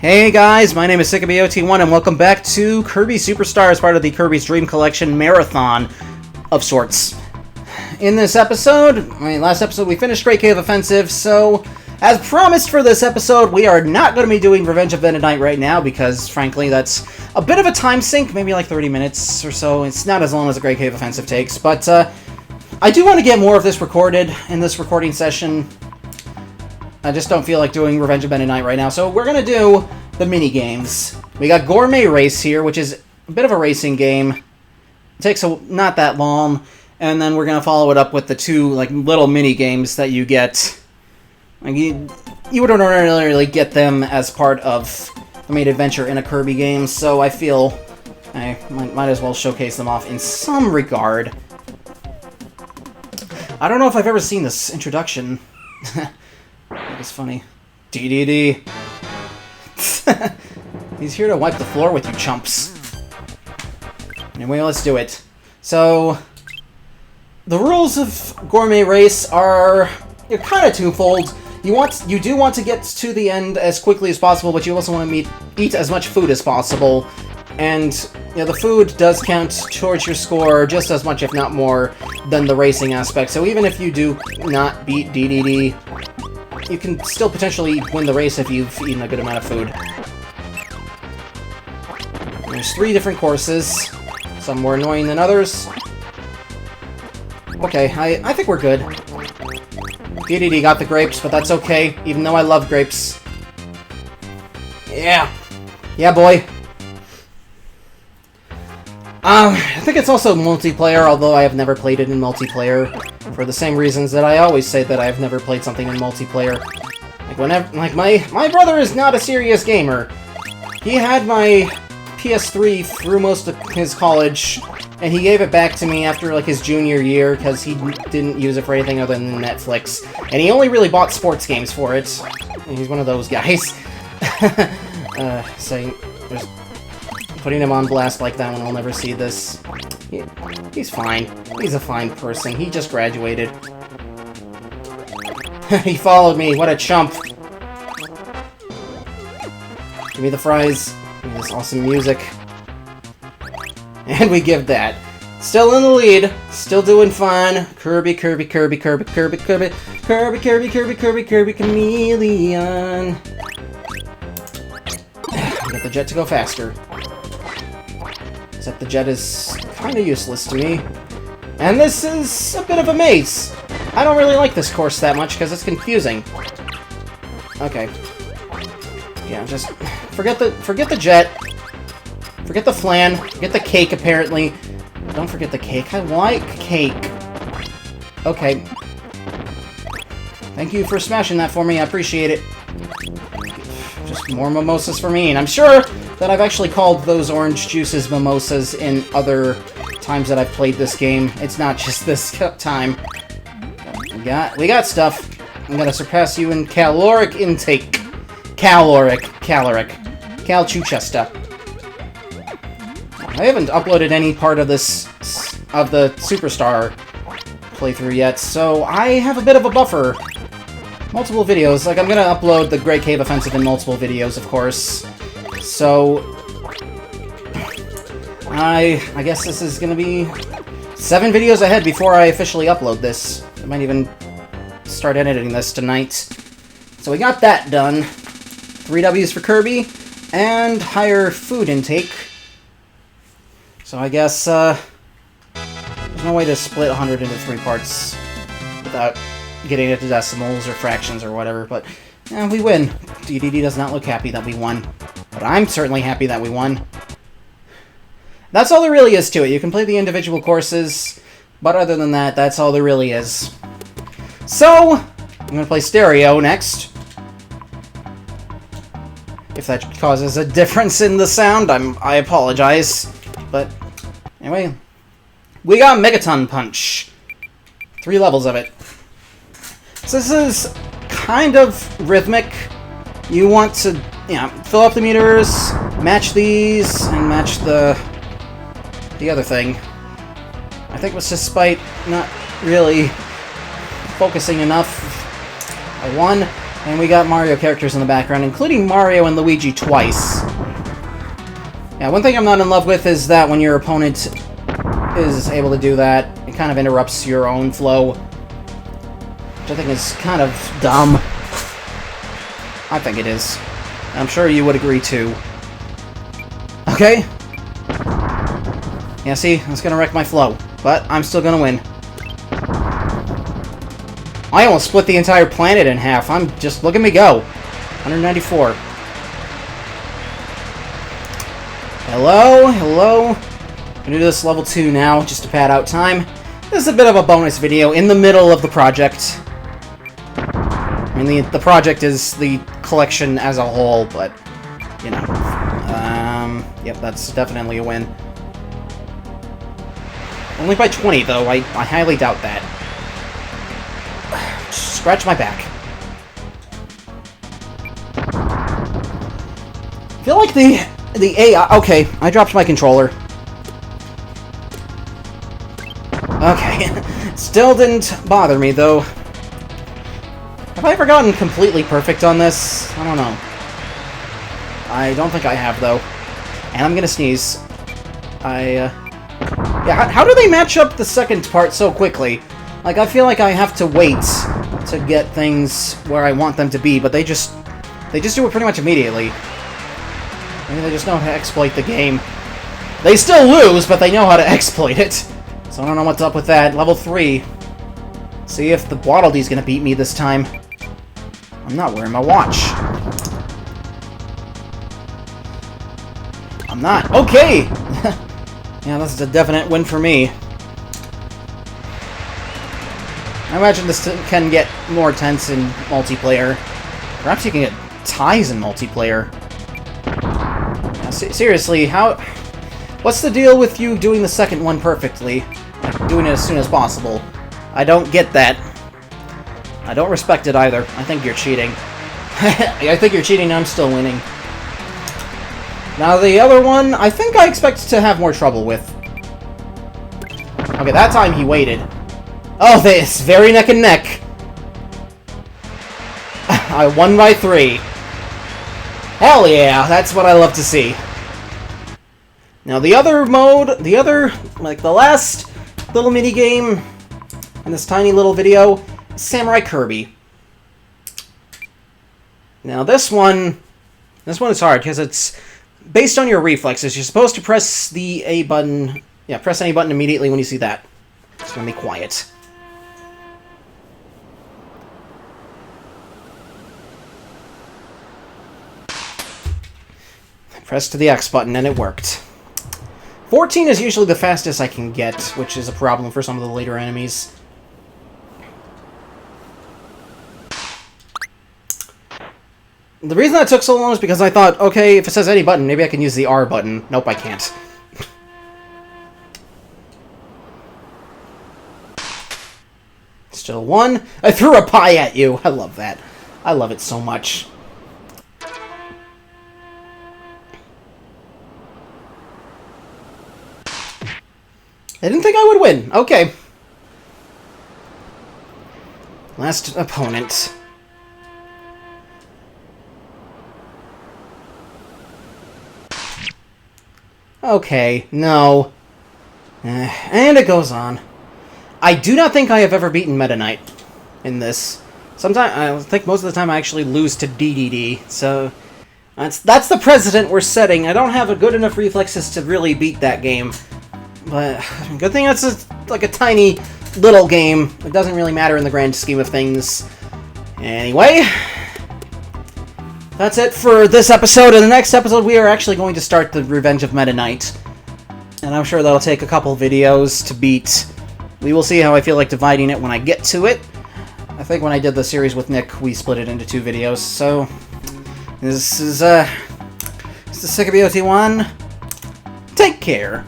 Hey guys, my name is SickaBOT1 and welcome back to Kirby Superstars, part of the Kirby's Dream Collection marathon of sorts. In this episode, last episode we finished Great Cave Offensive, so as promised for this episode, we are not going to be doing Revenge of Meta-Knight right now because, frankly, that's a bit of a time sink, maybe like 30 minutes or so. It's not as long as the Great Cave Offensive takes, but I do want to get more of this recorded in this recording session. I just don't feel like doing Revenge of Meta-Knight right now, so we're going to do the mini-games. We got Gourmet Race here, which is a bit of a racing game. It takes not that long, and then we're going to follow it up with the two little mini-games that you get. You wouldn't ordinarily get them as part of the main adventure in a Kirby game, so I feel I might as well showcase them off in some regard. I don't know if I've ever seen this introduction. It's funny. DDD. He's here to wipe the floor with you chumps. Anyway, let's do it. So, the rules of Gourmet Race are kind of twofold. You do want to get to the end as quickly as possible, but you also want to eat as much food as possible. And the food does count towards your score just as much, if not more, than the racing aspect. So even if you do not beat DDD, you can still potentially win the race if you've eaten a good amount of food. There's 3 different courses. Some more annoying than others. Okay, I think we're good. DDD got the grapes, but that's okay, even though I love grapes. Yeah. Yeah, boy. I think it's also multiplayer, although I have never played it in multiplayer, for the same reasons that I always say that I've never played something in multiplayer. My brother is not a serious gamer. He had my PS3 through most of his college, and he gave it back to me after his junior year because he didn't use it for anything other than Netflix, and he only really bought sports games for it. And he's one of those guys. So there's putting him on blast like that one, I'll never see this. He's fine. He's a fine person. He just graduated. He followed me. What a chump. Give me the fries. Give me this awesome music. And we give that. Still in the lead. Still doing fine. Kirby, Kirby, Kirby, Kirby, Kirby, Kirby, Kirby, Kirby, Kirby, Kirby, Kirby, Chameleon. Get the jet to go faster. Except the jet is kind of useless to me. And this is a bit of a maze. I don't really like this course that much because it's confusing. Okay. Yeah, just forget the jet. Forget the flan. Forget the cake, apparently. Don't forget the cake. I like cake. Okay. Thank you for smashing that for me. I appreciate it. Just more mimosas for me, and I'm sure that I've actually called those orange juices mimosas in other times that I've played this game. It's not just this time. We got stuff. I'm gonna surpass you in caloric intake. Caloric. Calchuchesta. I haven't uploaded any part of this, of the Superstar playthrough yet, so I have a bit of a buffer. Multiple videos. I'm gonna upload the Great Cave Offensive in multiple videos, of course. So, I guess this is gonna be 7 videos ahead before I officially upload this. I might even start editing this tonight. So we got that done. 3 W's for Kirby, and higher food intake. So I guess, there's no way to split 100 into 3 parts without getting it to decimals or fractions or whatever, but we win. DDD does not look happy that we won. But I'm certainly happy that we won. That's all there really is to it. You can play the individual courses, but other than that, that's all there really is. So, I'm going to play stereo next. If that causes a difference in the sound, I apologize. But, anyway, we got Megaton Punch. 3 levels of it. So this is kind of rhythmic. You want to fill up the meters, match these, and match the other thing. I think it was despite not really focusing enough. I won. And we got Mario characters in the background, including Mario and Luigi twice. Yeah, one thing I'm not in love with is that when your opponent is able to do that, it kind of interrupts your own flow. Which I think is kind of dumb. I think it is. I'm sure you would agree too. Okay. Yeah, see? That's gonna wreck my flow. But I'm still gonna win. I almost split the entire planet in half. Look at me go. 194. Hello? Hello? I'm gonna do this level 2 now, just to pad out time. This is a bit of a bonus video in the middle of the project. I mean, the project is the collection as a whole, but, you know. Yep, that's definitely a win. Only by 20, though. I highly doubt that. Scratch my back. I feel like the AI... Okay, I dropped my controller. Okay. Still didn't bother me, though. Have I ever gotten completely perfect on this? I don't know. I don't think I have, though. And I'm gonna sneeze. Yeah, how do they match up the second part so quickly? Like, I feel like I have to wait to get things where I want them to be, but they just do it pretty much immediately. Maybe they just know how to exploit the game. They still lose, but they know how to exploit it. So I don't know what's up with that. Level 3. See if the Waddle Dee's gonna beat me this time. I'm not wearing my watch. I'm not. Okay! Yeah, this is a definite win for me. I imagine this can get more tense in multiplayer. Perhaps you can get ties in multiplayer. Now, seriously, what's the deal with you doing the second one perfectly? Like, doing it as soon as possible. I don't get that. I don't respect it either. I think you're cheating. I think you're cheating, I'm still winning. Now the other one, I think I expect to have more trouble with. Okay, that time he waited. Oh, it's very neck and neck. I won by 3. Hell yeah, that's what I love to see. Now the other mode, like the last little mini game in this tiny little video, is Samurai Kirby. Now this one is hard because it's based on your reflexes. You're supposed to press the A button. Yeah, press any button immediately when you see that. It's gonna be quiet. Press to the X button and it worked. 14 is usually the fastest I can get, which is a problem for some of the later enemies. The reason that took so long is because I thought, okay, if it says any button, maybe I can use the R button. Nope, I can't. Still 1. I threw a pie at you. I love that. I love it so much. I didn't think I would win. Okay. Last opponent. Okay, no. And it goes on. I do not think I have ever beaten Meta Knight in this. Sometimes I think most of the time I actually lose to DDD, so that's the precedent we're setting. I don't have a good enough reflexes to really beat that game. But good thing that's like a tiny little game. It doesn't really matter in the grand scheme of things. Anyway, that's it for this episode. In the next episode, we are actually going to start the Revenge of Meta Knight. And I'm sure that'll take a couple videos to beat. We will see how I feel like dividing it when I get to it. I think when I did the series with Nick, we split it into 2 videos. So, this is the Sick of BOT1. Take care.